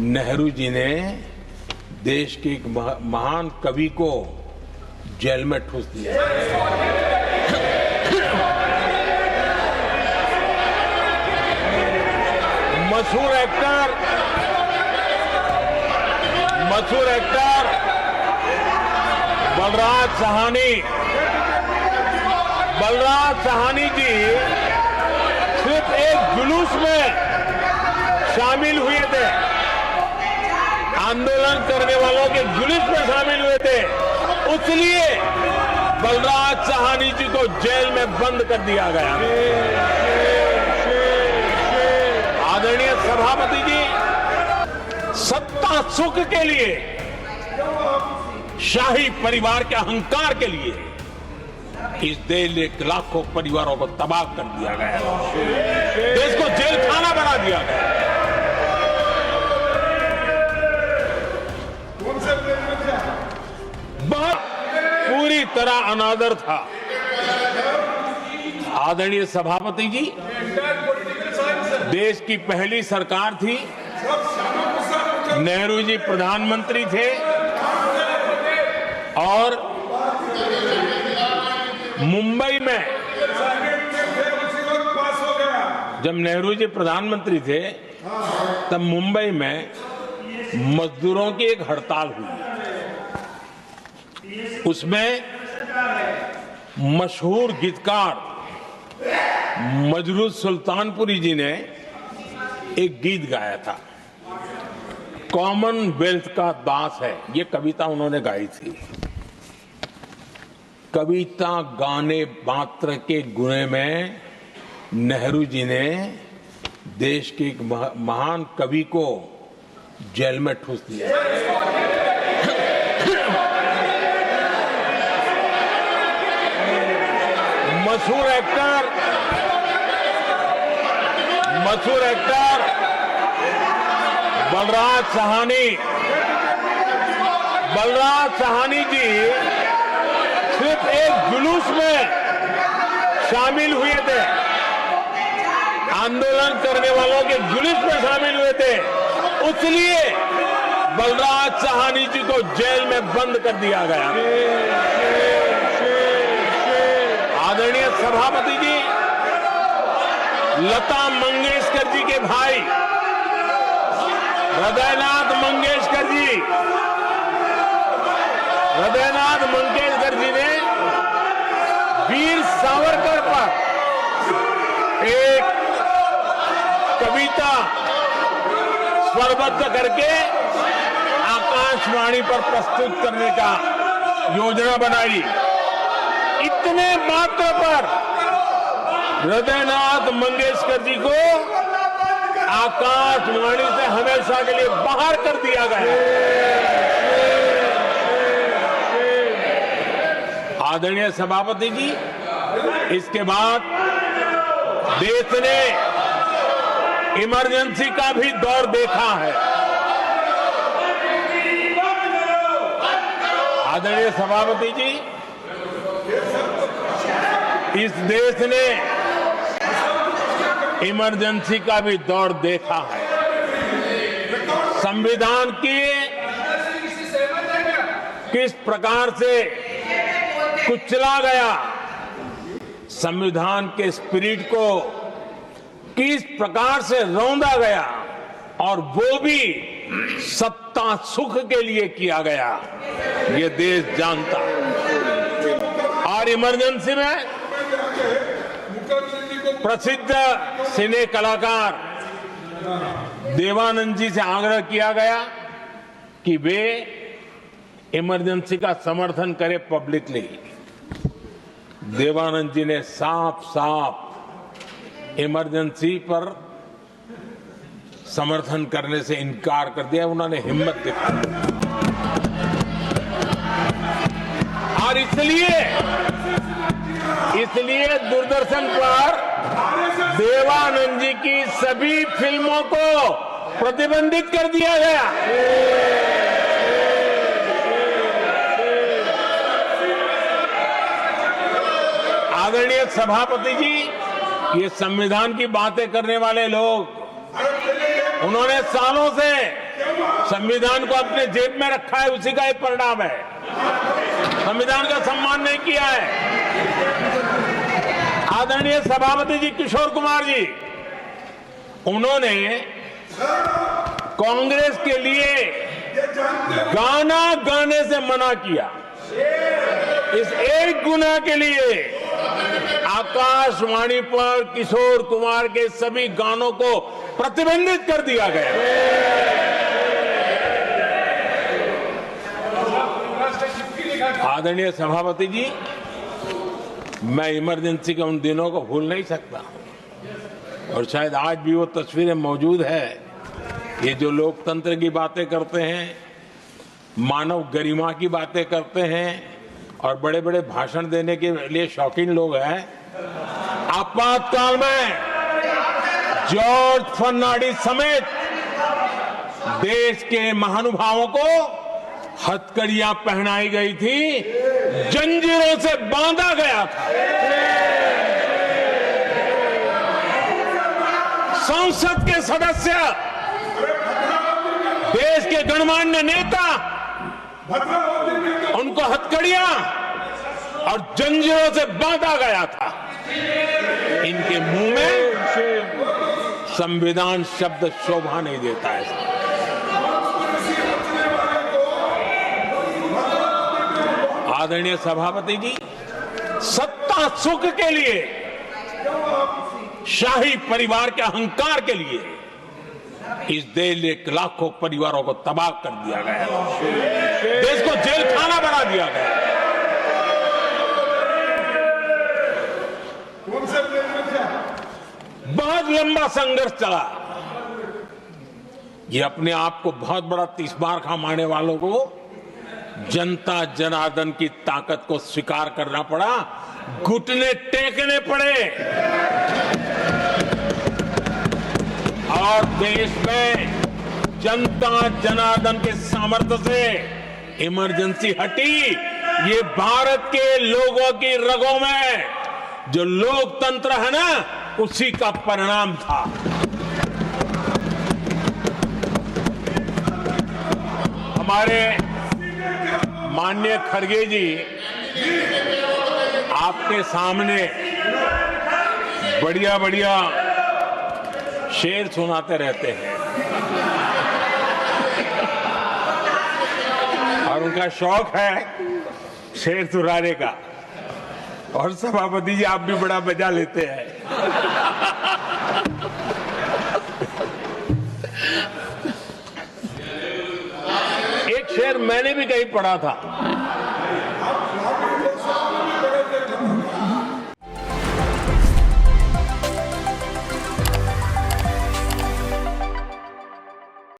नेहरू जी ने देश के एक महान कवि को जेल में ठूस दिया। मशहूर एक्टर बलराज साहनी जी सिर्फ एक जुलूस में शामिल हुए थे, आंदोलन करने वालों के जुलूस में शामिल हुए थे, इसलिए बलराज साहनी जी को जेल में बंद कर दिया गया। आदरणीय सभापति जी, सत्ता सुख के लिए, शाही परिवार के अहंकार के लिए इस देश के लाखों परिवारों को तबाह कर दिया गया, देश को जेल खाना बना दिया गया। बहुत पूरी तरह अनादर था। आदरणीय सभापति जी, देश की पहली सरकार थी, नेहरू जी प्रधानमंत्री थे और मुंबई में जब नेहरू जी प्रधानमंत्री थे तब मुंबई में मजदूरों की एक हड़ताल हुई। उसमें मशहूर गीतकार मजरूह सुल्तानपुरी जी ने एक गीत गाया था, कॉमनवेल्थ का दास है, ये कविता उन्होंने गाई थी। कविता गाने मात्र के गुणे में नेहरू जी ने देश के एक महान कवि को जेल में ठूस दिया। मशहूर एक्टर बलराज साहनी जी सिर्फ एक जुलूस में शामिल हुए थे, आंदोलन करने वालों के जुलूस में शामिल हुए थे, इसलिए बलराज साहनी जी को जेल में बंद कर दिया गया। आदरणीय सभापति जी, लता मंगेशकर जी के भाई हृदयनाथ मंगेशकर जी ने वीर सावरकर पर एक कविता स्वरबद्ध करके आकाशवाणी पर प्रस्तुत करने का योजना बनाई। इतने मात्र पर हृदयनाथ मंगेशकर जी को आकाशवाणी से हमेशा के लिए बाहर कर दिया गया। आदरणीय सभापति जी, इसके बाद देश ने इमरजेंसी का भी दौर देखा है। आदरणीय सभापति जी, इस देश ने इमरजेंसी का भी दौर देखा है। संविधान की किस प्रकार से कुचला गया, संविधान के स्पिरिट को किस प्रकार से रौंदा गया, और वो भी सत्ता सुख के लिए किया गया, ये देश जानता है। और इमरजेंसी में प्रसिद्ध सिने कलाकार देवानंद जी से आग्रह किया गया कि वे इमरजेंसी का समर्थन करें पब्लिकली। देवानंद जी ने साफ इमरजेंसी पर समर्थन करने से इनकार कर दिया, उन्होंने हिम्मत दिखाई। और इसलिए दूरदर्शन पर देवानंद जी की सभी फिल्मों को प्रतिबंधित कर दिया गया। आदरणीय सभापति जी, ये संविधान की बातें करने वाले लोग, उन्होंने सालों से संविधान को अपने जेब में रखा है, उसी का एक परिणाम है। संविधान का सम्मान नहीं किया है। आदरणीय सभापति जी किशोर कुमार जी, उन्होंने कांग्रेस के लिए गाना गाने से मना किया। इस एक गुना के लिए आकाशवाणी पर किशोर कुमार के सभी गानों को प्रतिबंधित कर दिया गया। आदरणीय सभापति जी, मैं इमरजेंसी के उन दिनों को भूल नहीं सकता और शायद आज भी वो तस्वीरें मौजूद है। ये जो लोकतंत्र की बातें करते हैं, मानव गरिमा की बातें करते हैं और बड़े बड़े भाषण देने के लिए शौकीन लोग हैं, आपातकाल में जॉर्ज फर्नांडिस समेत देश के महानुभावों को हथकड़ियां पहनाई गई थी, जंजीरों से बांधा गया था। संसद के सदस्य, देश के गणमान्य नेता, उनको हथकड़ियां और जंजीरों से बांधा गया था। इनके मुंह में संविधान शब्द शोभा नहीं देता है। आदरणीय सभापति जी, सत्ता सुख के लिए, शाही परिवार के अहंकार के लिए इस देश के लाखों परिवारों को तबाह कर दिया गया, देश को जेल खाना बना दिया गया। बहुत लंबा संघर्ष चला। ये अपने आप को बहुत बड़ा तीसमार मानने वालों को जनता जनार्दन की ताकत को स्वीकार करना पड़ा, घुटने टेकने पड़े और देश में जनता जनार्दन के सामर्थ्य से इमरजेंसी हटी। ये भारत के लोगों की रगों में जो लोकतंत्र है ना, उसी का परिणाम था। हमारे माननीय खड़गे जी आपके सामने बढ़िया बढ़िया शेर सुनाते रहते हैं और उनका शौक है शेर सुनाने का, और सभापति जी आप भी बड़ा मजा लेते हैं। एक शेर मैंने भी कहीं पढ़ा था,